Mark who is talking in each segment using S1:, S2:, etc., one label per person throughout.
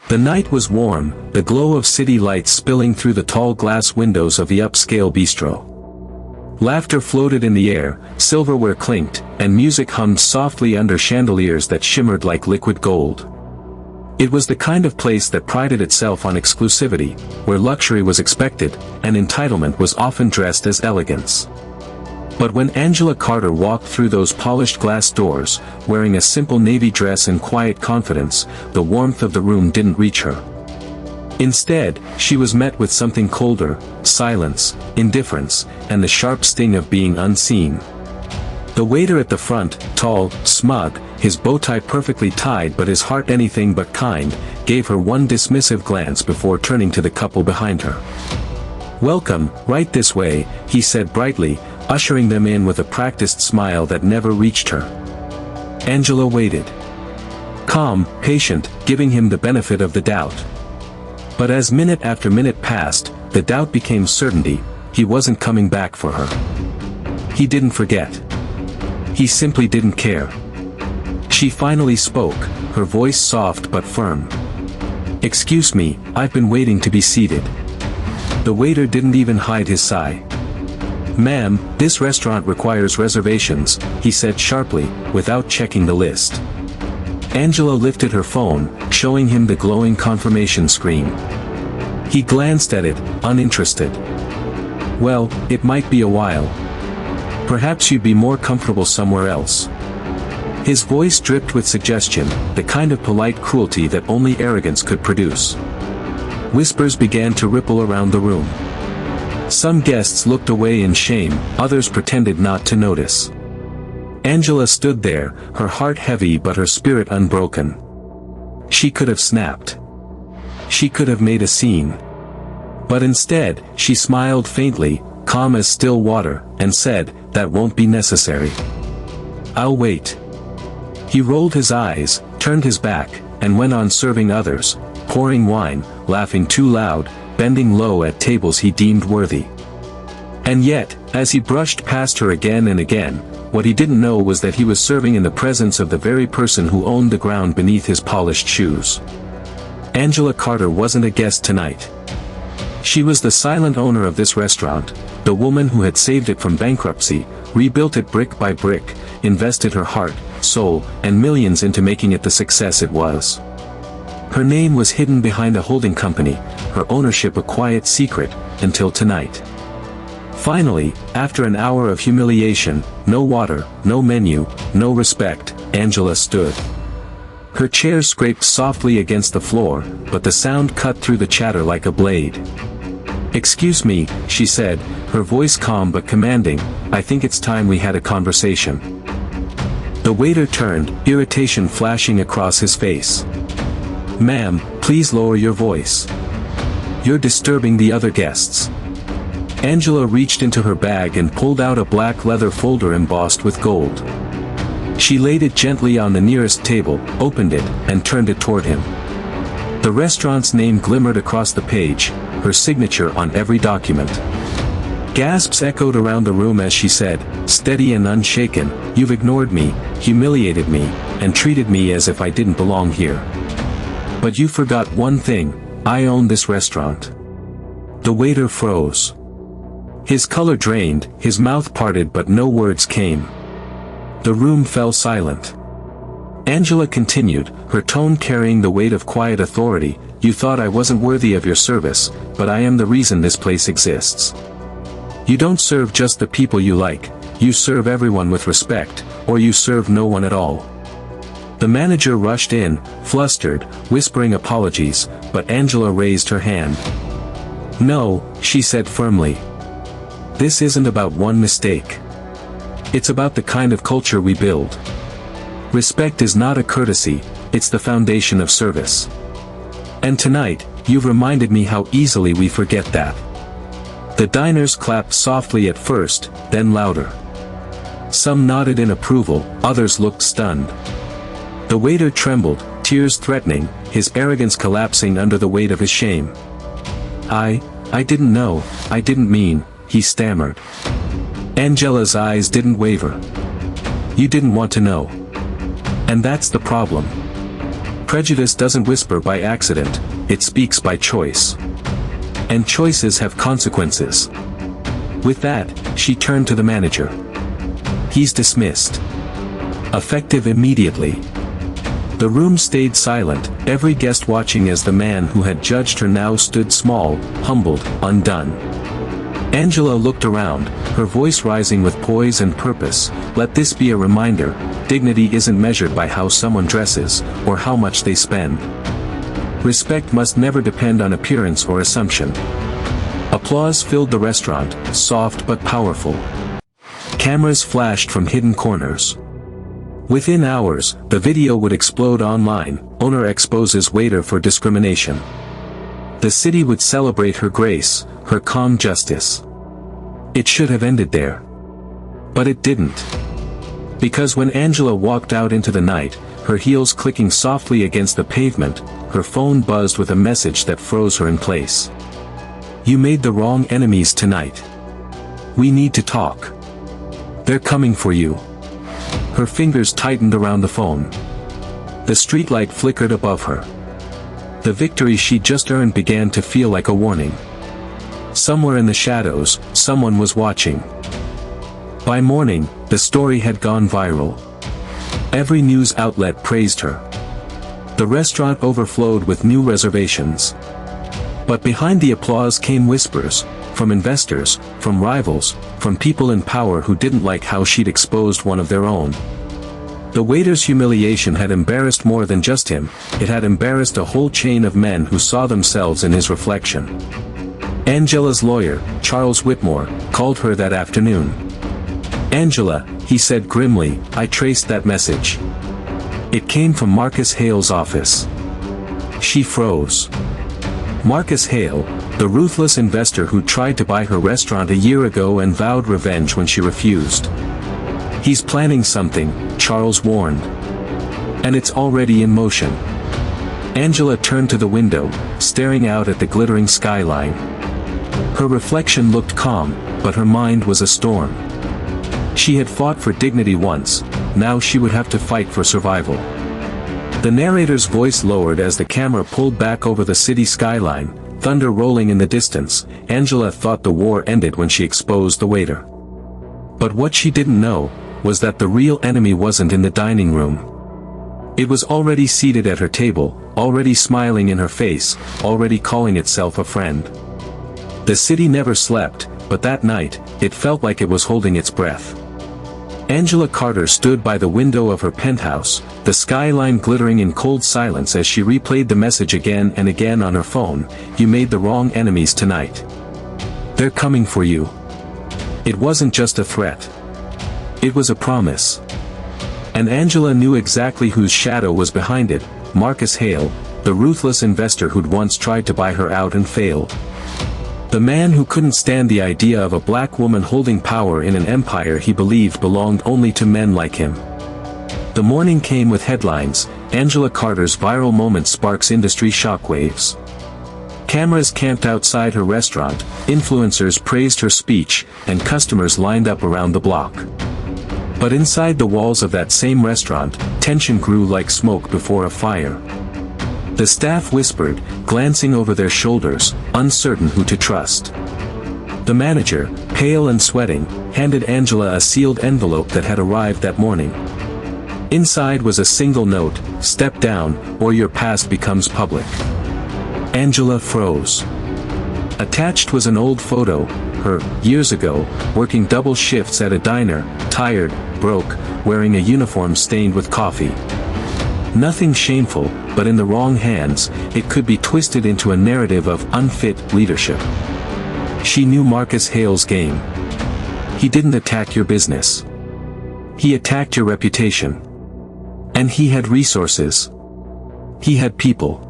S1: The night was warm, the glow of city lights spilling through the tall glass windows of the upscale bistro. Laughter floated in the air, silverware clinked, and music hummed softly under chandeliers that shimmered like liquid gold. It was the kind of place that prided itself on exclusivity, where luxury was expected, and entitlement was often dressed as elegance. But when Angela Carter walked through those polished glass doors, wearing a simple navy dress and quiet confidence, the warmth of the room didn't reach her. Instead, she was met with something colder: silence, indifference, and the sharp sting of being unseen. The waiter at the front, tall, smug, his bow tie perfectly tied but his heart anything but kind, gave her one dismissive glance before turning to the couple behind her. "Welcome, right this way," he said brightly, ushering them in with a practiced smile that never reached her. Angela waited. Calm, patient, giving him the benefit of the doubt. But as minute after minute passed, the doubt became certainty: he wasn't coming back for her. He didn't forget. He simply didn't care. She finally spoke, her voice soft but firm. "Excuse me, I've been waiting to be seated." The waiter didn't even hide his sigh. "Ma'am, this restaurant requires reservations," he said sharply, without checking the list. Angela lifted her phone, showing him the glowing confirmation screen. He glanced at it, uninterested. "Well, it might be a while. Perhaps you'd be more comfortable somewhere else." His voice dripped with suggestion, the kind of polite cruelty that only arrogance could produce. Whispers began to ripple around the room. Some guests looked away in shame, others pretended not to notice. Angela stood there, her heart heavy but her spirit unbroken. She could have snapped. She could have made a scene. But instead, she smiled faintly, calm as still water, and said, "That won't be necessary. I'll wait." He rolled his eyes, turned his back, and went on serving others, pouring wine, laughing too loud, bending low at tables he deemed worthy. And yet, as he brushed past her again and again, what he didn't know was that he was serving in the presence of the very person who owned the ground beneath his polished shoes. Angela Carter wasn't a guest tonight. She was the silent owner of this restaurant, the woman who had saved it from bankruptcy, rebuilt it brick by brick, invested her heart, soul, and millions into making it the success it was. Her name was hidden behind a holding company, her ownership a quiet secret, until tonight. Finally, after an hour of humiliation, no water, no menu, no respect, Angela stood. Her chair scraped softly against the floor, but the sound cut through the chatter like a blade. "Excuse me," she said, her voice calm but commanding, "I think it's time we had a conversation." The waiter turned, irritation flashing across his face. "Ma'am, please lower your voice. You're disturbing the other guests." Angela reached into her bag and pulled out a black leather folder embossed with gold. She laid it gently on the nearest table, opened it, and turned it toward him. The restaurant's name glimmered across the page, her signature on every document. Gasps echoed around the room as she said, steady and unshaken, "You've ignored me, humiliated me, and treated me as if I didn't belong here. But you forgot one thing: I own this restaurant." The waiter froze. His color drained, his mouth parted but no words came. The room fell silent. Angela continued, her tone carrying the weight of quiet authority, "You thought I wasn't worthy of your service, but I am the reason this place exists. You don't serve just the people you like, you serve everyone with respect, or you serve no one at all." The manager rushed in, flustered, whispering apologies, but Angela raised her hand. "No," she said firmly. "This isn't about one mistake. It's about the kind of culture we build. Respect is not a courtesy, it's the foundation of service. And tonight, you've reminded me how easily we forget that." The diners clapped softly at first, then louder. Some nodded in approval, others looked stunned. The waiter trembled, tears threatening, his arrogance collapsing under the weight of his shame. I didn't know, I didn't mean," he stammered. Angela's eyes didn't waver. "You didn't want to know. And that's the problem. prejudice doesn't whisper by accident, it speaks by choice. And choices have consequences. With that, she turned to the manager. He's dismissed. Effective immediately. The room stayed silent, every guest watching as the man who had judged her now stood small, humbled, undone. Angela looked around, her voice rising with poise and purpose. Let this be a reminder, dignity isn't measured by how someone dresses, or how much they spend. Respect must never depend on appearance or assumption. Applause filled the restaurant, soft but powerful. Cameras flashed from hidden corners. Within hours, the video would explode online. Owner exposes waiter for discrimination. The city would celebrate her grace, her calm justice. It should have ended there. But it didn't. Because when Angela walked out into the night, her heels clicking softly against the pavement, her phone buzzed with a message that froze her in place. You made the wrong enemies tonight. We need to talk. They're coming for you. Her fingers tightened around the phone. The streetlight flickered above her. The victory she'd just earned began to feel like a warning. Somewhere in the shadows, someone was watching. By morning, the story had gone viral. Every news outlet praised her. The restaurant overflowed with new reservations. But behind the applause came whispers, from investors, from rivals, from people in power who didn't like how she'd exposed one of their own. The waiter's humiliation had embarrassed more than just him, it had embarrassed a whole chain of men who saw themselves in his reflection. Angela's lawyer, Charles Whitmore, called her that afternoon. Angela, he said grimly, I traced that message. It came from Marcus Hale's office. She froze. Marcus Hale, the ruthless investor who tried to buy her restaurant a year ago and vowed revenge when she refused. He's planning something, Charles warned. And it's already in motion. Angela turned to the window, staring out at the glittering skyline. Her reflection looked calm, but her mind was a storm. She had fought for dignity once, now she would have to fight for survival. The narrator's voice lowered as the camera pulled back over the city skyline, thunder rolling in the distance. Angela thought the war ended when she exposed the waiter. But what she didn't know was that the real enemy wasn't in the dining room. It was already seated at her table, already smiling in her face, already calling itself a friend. The city never slept, but that night, it felt like it was holding its breath. Angela Carter stood by the window of her penthouse, the skyline glittering in cold silence as she replayed the message again and again on her phone. You made the wrong enemies tonight. They're coming for you. It wasn't just a threat. It was a promise. And Angela knew exactly whose shadow was behind it, Marcus Hale, the ruthless investor who'd once tried to buy her out and failed. The man who couldn't stand the idea of a black woman holding power in an empire he believed belonged only to men like him. The morning came with headlines, Angela Carter's viral moment sparks industry shockwaves. Cameras camped outside her restaurant, influencers praised her speech, and customers lined up around the block. But inside the walls of that same restaurant, tension grew like smoke before a fire. The staff whispered, glancing over their shoulders, uncertain who to trust. The manager, pale and sweating, handed Angela a sealed envelope that had arrived that morning. Inside was a single note, step down, or your past becomes public. Angela froze. Attached was an old photo, her, years ago, working double shifts at a diner, tired, broke, wearing a uniform stained with coffee. Nothing shameful, but in the wrong hands, it could be twisted into a narrative of unfit leadership. She knew Marcus Hale's game. He didn't attack your business. He attacked your reputation. And he had resources. He had people.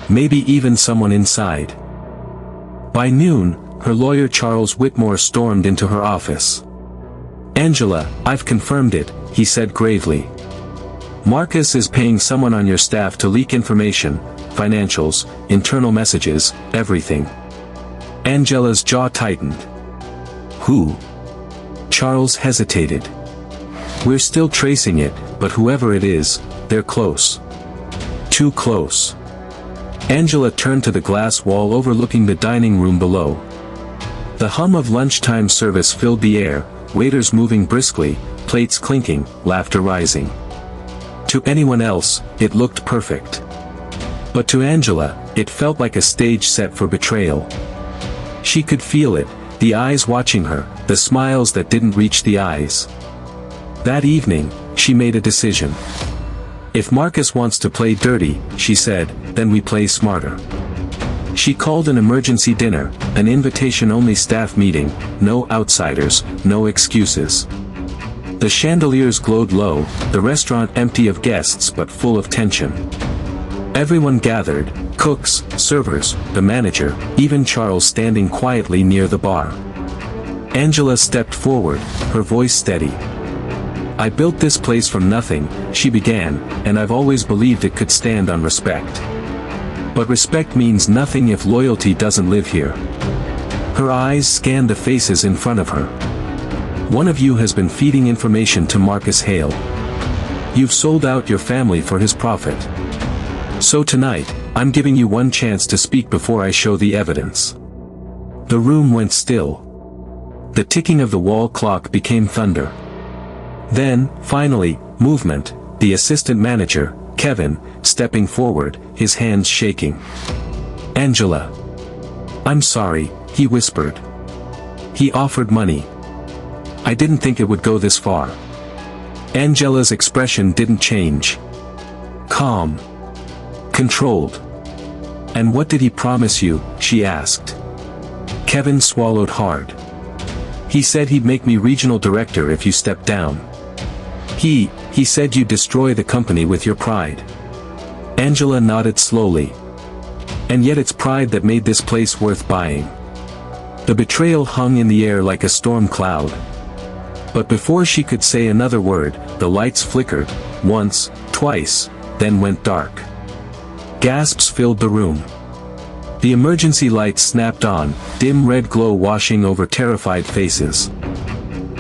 S1: Maybe even someone inside. By noon, her lawyer Charles Whitmore stormed into her office. Angela, I've confirmed it, he said gravely. Marcus is paying someone on your staff to leak information, financials, internal messages, everything. Angela's jaw tightened. Who? Charles hesitated. We're still tracing it, but whoever it is, they're close. Too close. Angela turned to the glass wall overlooking the dining room below. The hum of lunchtime service filled the air, waiters moving briskly, plates clinking, laughter rising. To anyone else, it looked perfect. But to Angela, it felt like a stage set for betrayal. She could feel it, the eyes watching her, the smiles that didn't reach the eyes. That evening, she made a decision. If Marcus wants to play dirty, she said, then we play smarter. She called an emergency dinner, an invitation-only staff meeting, no outsiders, no excuses. The chandeliers glowed low, the restaurant empty of guests but full of tension. Everyone gathered, cooks, servers, the manager, even Charles standing quietly near the bar. Angela stepped forward, her voice steady. I built this place from nothing, she began, and I've always believed it could stand on respect. But respect means nothing if loyalty doesn't live here. Her eyes scanned the faces in front of her. One of you has been feeding information to Marcus Hale. You've sold out your family for his profit. So tonight, I'm giving you one chance to speak before I show the evidence. The room went still. The ticking of the wall clock became thunder. Then, finally, movement, the assistant manager, Kevin, stepping forward, his hands shaking. Angela. I'm sorry, he whispered. He offered money. I didn't think it would go this far. Angela's expression didn't change. Calm. Controlled. And what did he promise you, she asked. Kevin swallowed hard. He said he'd make me regional director if you stepped down. He said you'd destroy the company with your pride. Angela nodded slowly. And yet it's pride that made this place worth buying. The betrayal hung in the air like a storm cloud. But before she could say another word, the lights flickered, once, twice, then went dark. Gasps filled the room. The emergency lights snapped on, dim red glow washing over terrified faces.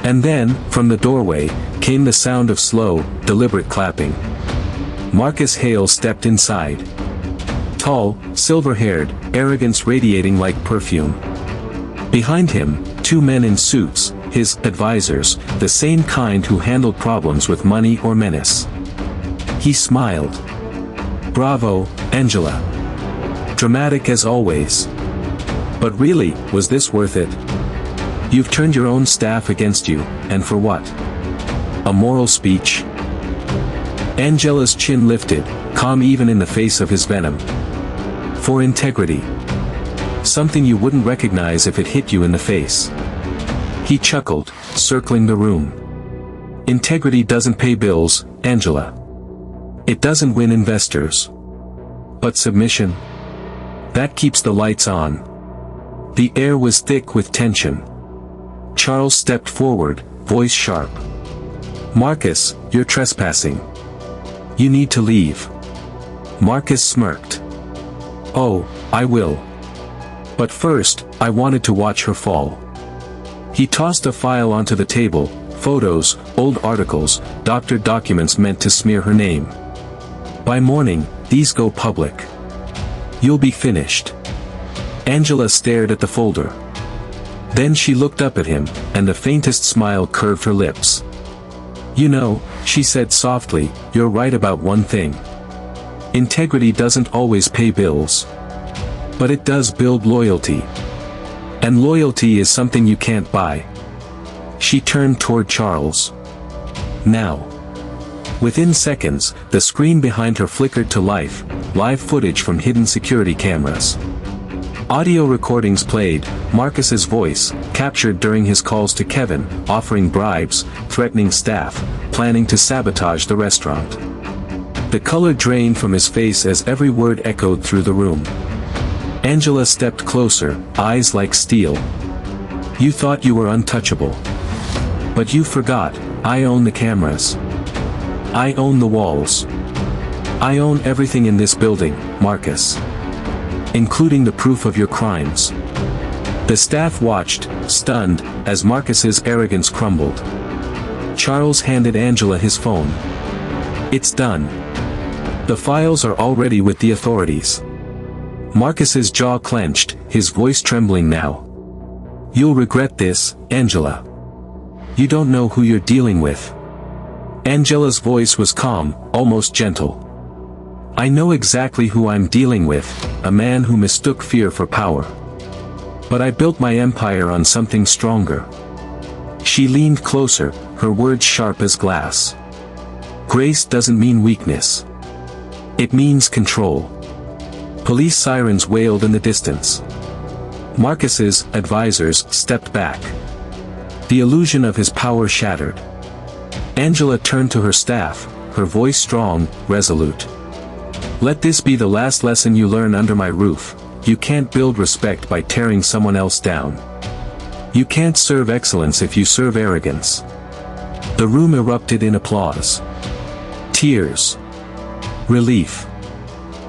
S1: And then, from the doorway, came the sound of slow, deliberate clapping. Marcus Hale stepped inside. Tall, silver-haired, arrogance radiating like perfume. Behind him, two men in suits, his advisors, the same kind who handled problems with money or menace. He smiled. Bravo, Angela. Dramatic as always. But really, was this worth it? You've turned your own staff against you, and for what? A moral speech? Angela's chin lifted, calm even in the face of his venom. For integrity. Something you wouldn't recognize if it hit you in the face. He chuckled, circling the room. Integrity doesn't pay bills, Angela. It doesn't win investors. But submission? That keeps the lights on. The air was thick with tension. Charles stepped forward, voice sharp. Marcus, you're trespassing. You need to leave. Marcus smirked. Oh, I will. But first, I wanted to watch her fall. He tossed a file onto the table, photos, old articles, doctored documents meant to smear her name. By morning, these go public. You'll be finished. Angela stared at the folder. Then she looked up at him, and the faintest smile curved her lips. You know, she said softly, you're right about one thing. Integrity doesn't always pay bills. But it does build loyalty. And loyalty is something you can't buy. She turned toward Charles. Now. Within seconds, the screen behind her flickered to life, live footage from hidden security cameras. Audio recordings played, Marcus's voice, captured during his calls to Kevin, offering bribes, threatening staff, planning to sabotage the restaurant. The color drained from his face as every word echoed through the room. Angela stepped closer, eyes like steel. You thought you were untouchable. But you forgot, I own the cameras. I own the walls. I own everything in this building, Marcus. Including the proof of your crimes. The staff watched, stunned, as Marcus's arrogance crumbled. Charles handed Angela his phone. It's done. The files are already with the authorities. Marcus's jaw clenched, his voice trembling now. You'll regret this, Angela. You don't know who you're dealing with. Angela's voice was calm, almost gentle. I know exactly who I'm dealing with, a man who mistook fear for power. But I built my empire on something stronger. She leaned closer, her words sharp as glass. Grace doesn't mean weakness. It means control. Police sirens wailed in the distance. Marcus's advisors stepped back. The illusion of his power shattered. Angela turned to her staff, her voice strong, resolute. Let this be the last lesson you learn under my roof. You can't build respect by tearing someone else down. You can't serve excellence if you serve arrogance. The room erupted in applause. Tears. Relief.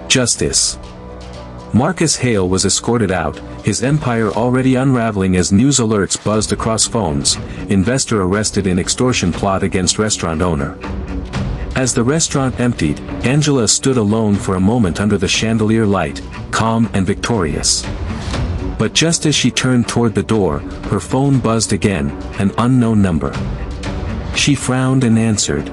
S1: Justice. Marcus Hale was escorted out, his empire already unraveling as news alerts buzzed across phones. Investor arrested in extortion plot against restaurant owner. As the restaurant emptied, Angela stood alone for a moment under the chandelier light, calm and victorious. But just as she turned toward the door, her phone buzzed again, an unknown number. She frowned and answered.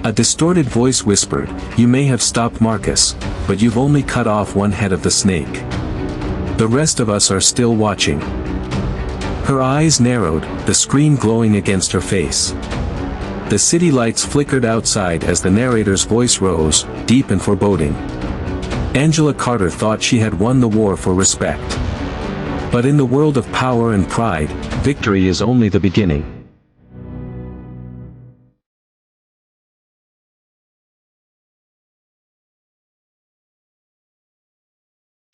S1: A distorted voice whispered, "You may have stopped Marcus, but you've only cut off one head of the snake. The rest of us are still watching." Her eyes narrowed, the screen glowing against her face. The city lights flickered outside as the narrator's voice rose, deep and foreboding. Angela Carter thought she had won the war for respect. But in the world of power and pride, victory is only the beginning.